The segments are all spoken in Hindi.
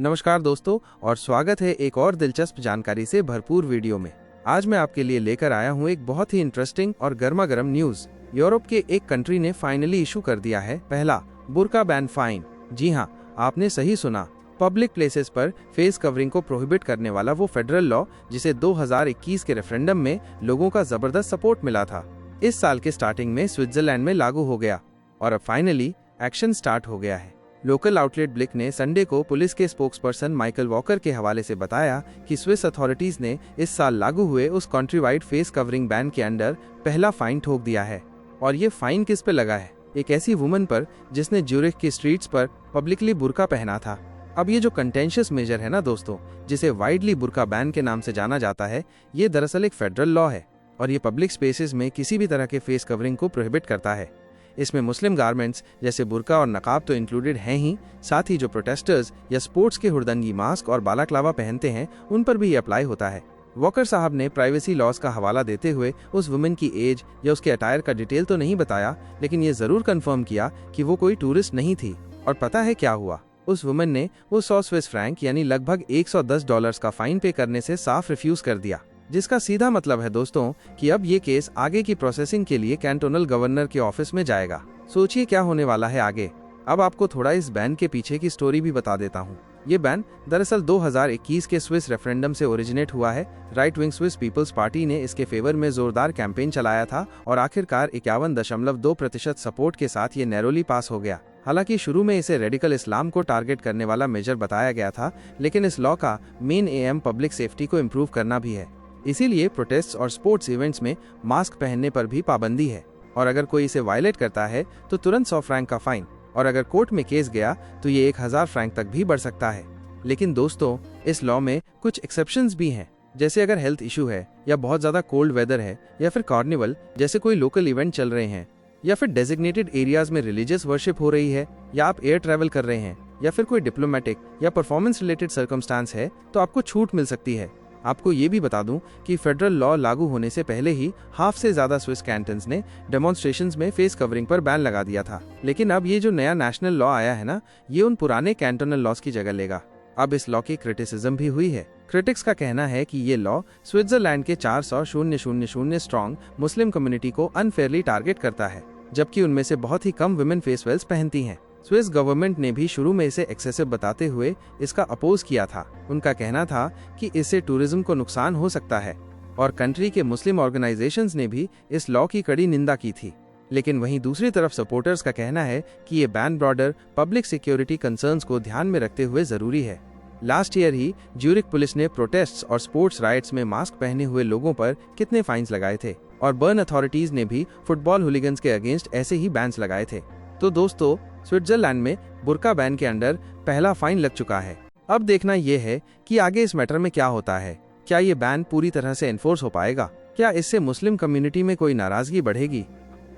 नमस्कार दोस्तों, और स्वागत है एक और दिलचस्प जानकारी से भरपूर वीडियो में। आज मैं आपके लिए लेकर आया हूँ एक बहुत ही इंटरेस्टिंग और गर्मा गर्म न्यूज। यूरोप के एक कंट्री ने फाइनली इशू कर दिया है पहला बुर्का बैन फाइन। जी हाँ, आपने सही सुना। पब्लिक प्लेसेस पर फेस कवरिंग को प्रोहिबिट करने वाला वो फेडरल लॉ जिसे 2021 के रेफरेंडम में लोगों का जबरदस्त सपोर्ट मिला था, इस साल के स्टार्टिंग में स्विट्जरलैंड में लागू हो गया और अब फाइनली एक्शन स्टार्ट हो गया है। लोकल आउटलेट ब्लिक ने संडे को पुलिस के स्पोक्सपर्सन माइकल वॉकर के हवाले से बताया कि स्विस अथॉरिटीज ने इस साल लागू हुए उस country wide face covering ban के अंडर पहला फाइन ठोक दिया है। और ये फाइन किस पे लगा है? एक ऐसी वुमन पर जिसने ज्यूरिख की स्ट्रीट्स पर पब्लिकली बुर्का पहना था। अब ये जो कंटेंशियस मेजर है ना दोस्तों, जिसे वाइडली बुर्का बैन के नाम से जाना जाता है, ये दरअसल एक फेडरल लॉ है और ये पब्लिक स्पेसेस में किसी भी तरह के फेस कवरिंग को प्रोहिबिट करता है। इसमें मुस्लिम गारमेंट्स जैसे बुर्का और नकाब तो इंक्लूडेड हैं ही, साथ ही जो प्रोटेस्टर्स या स्पोर्ट्स के हुड़दंगी मास्क और बालाक्लावा पहनते हैं उन पर भी ये अप्लाई होता है। वॉकर साहब ने प्राइवेसी लॉज का हवाला देते हुए उस वुमेन की एज या उसके अटायर का डिटेल तो नहीं बताया, लेकिन ये जरूर कंफर्म किया कि वो कोई टूरिस्ट नहीं थी। और पता है क्या हुआ? उस वुमेन ने वो 100 स्विस फ्रैंक यानी लगभग $110 का फाइन पे करने से साफ रिफ्यूज कर दिया, जिसका सीधा मतलब है दोस्तों कि अब ये केस आगे की प्रोसेसिंग के लिए कैंटोनल गवर्नर के ऑफिस में जाएगा। सोचिए क्या होने वाला है आगे। अब आपको थोड़ा इस बैन के पीछे की स्टोरी भी बता देता हूँ। ये बैन दरअसल 2021 के स्विस रेफरेंडम से ओरिजिनेट हुआ है। Right wing Swiss peoples party ने इसके फेवर में जोरदार कैंपेन चलाया था और आखिरकार 51.2% सपोर्ट के साथ ये नैरोली पास हो गया। हालांकि शुरू में इसे रेडिकल इस्लाम को टारगेट करने वाला मेजर बताया गया था, लेकिन इस लॉ का मेन एम पब्लिक सेफ्टी को इम्प्रूव करना भी है। इसीलिए प्रोटेस्ट और स्पोर्ट्स इवेंट्स में मास्क पहनने पर भी पाबंदी है और अगर कोई इसे वायलेट करता है तो तुरंत 100 फ्रैंक का फाइन, और अगर कोर्ट में केस गया तो ये 1000 फ्रैंक तक भी बढ़ सकता है। लेकिन दोस्तों, इस लॉ में कुछ एक्सेप्शंस भी हैं, जैसे अगर हेल्थ इशू है या बहुत ज्यादा कोल्ड वेदर है या फिर कार्निवल जैसे कोई लोकल इवेंट चल रहे हैं या फिर डेजिग्नेटेड एरियाज में रिलीजियस वर्शिप हो रही है या आप एयर ट्रैवल कर रहे हैं या फिर कोई डिप्लोमेटिक या परफॉर्मेंस रिलेटेड सर्कमस्टांस है तो आपको छूट मिल सकती है। आपको ये भी बता दूं कि फेडरल लॉ लागू होने से पहले ही हाफ से ज्यादा स्विस कैंटन्स ने डेमोन्स्ट्रेशंस में फेस कवरिंग पर बैन लगा दिया था, लेकिन अब ये जो नया नेशनल लॉ आया है ना, ये उन पुराने कैंटोनल लॉस की जगह लेगा। अब इस लॉ की क्रिटिसिज्म भी हुई है। क्रिटिक्स का कहना है कि ये लॉ स्विट्जरलैंड के 400,000 स्ट्रॉन्ग मुस्लिम कम्युनिटी को अनफेयरली टारगेट करता है, जबकि उनमें से बहुत ही कम वुमेन फेस वेल्स पहनती हैं। स्विस गवर्नमेंट ने भी शुरू में इसे एक्सेसिव बताते हुए इसका अपोज किया था। उनका कहना था कि इससे टूरिज्म को नुकसान हो सकता है और कंट्री के मुस्लिम ऑर्गेनाइजेशंस ने भी इस लॉ की कड़ी निंदा की थी। लेकिन वहीं दूसरी तरफ सपोर्टर्स का कहना है कि ये ban broader public security concerns को ध्यान में रखते हुए जरूरी है। लास्ट ईयर ही ज्यूरिख पुलिस ने प्रोटेस्ट्स और स्पोर्ट्स राइट्स में मास्क पहने हुए लोगों पर कितने फाइन्स लगाए थे, और बर्न अथॉरिटीज ने भी फुटबॉल हुलिगन्स के अगेंस्ट ऐसे ही बैन्स लगाए थे। तो दोस्तों, स्विट्जरलैंड में बुर्का बैन के अंडर पहला फाइन लग चुका है। अब देखना यह है कि आगे इस मैटर में क्या होता है। क्या ये बैन पूरी तरह से एनफोर्स हो पाएगा? क्या इससे मुस्लिम कम्युनिटी में कोई नाराजगी बढ़ेगी?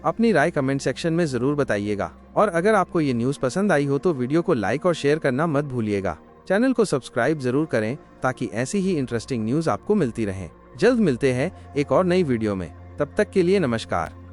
अपनी राय कमेंट सेक्शन में जरूर बताइएगा। और अगर आपको ये न्यूज पसंद आई हो तो वीडियो को लाइक और शेयर करना मत भूलिएगा। चैनल को सब्सक्राइब जरूर करें ताकि ऐसी ही इंटरेस्टिंग न्यूज आपको मिलती रहे। जल्द मिलते हैं एक और नई वीडियो में। तब तक के लिए नमस्कार।